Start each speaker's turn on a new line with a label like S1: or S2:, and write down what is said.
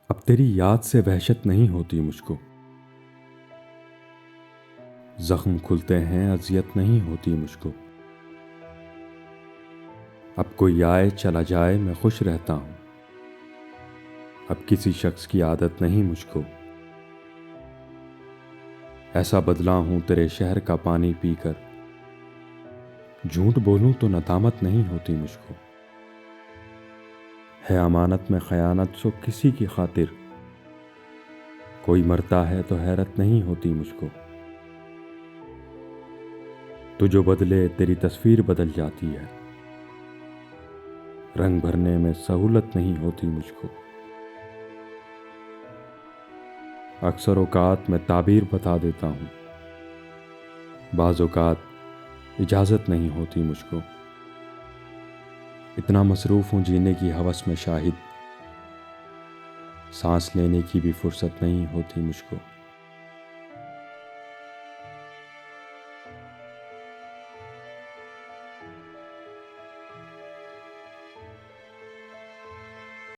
S1: اب تیری یاد سے وحشت نہیں ہوتی مجھ کو، زخم کھلتے ہیں اذیت نہیں ہوتی مجھ کو۔ اب کوئی آئے چلا جائے میں خوش رہتا ہوں، اب کسی شخص کی عادت نہیں مجھ کو۔ ایسا بدلا ہوں تیرے شہر کا پانی پی کر، جھوٹ بولوں تو ندامت نہیں ہوتی مجھ کو۔ ہے امانت میں خیانت سو کسی کی خاطر، کوئی مرتا ہے تو حیرت نہیں ہوتی مجھ کو۔ تو جو بدلے تیری تصویر بدل جاتی ہے، رنگ بھرنے میں سہولت نہیں ہوتی مجھ کو۔ اکثر اوقات میں تعبیر بتا دیتا ہوں، بعض اوقات اجازت نہیں ہوتی مجھ کو۔ اتنا مصروف ہوں جینے کی ہوس میں شاہد، سانس لینے کی بھی فرصت نہیں ہوتی مجھ کو۔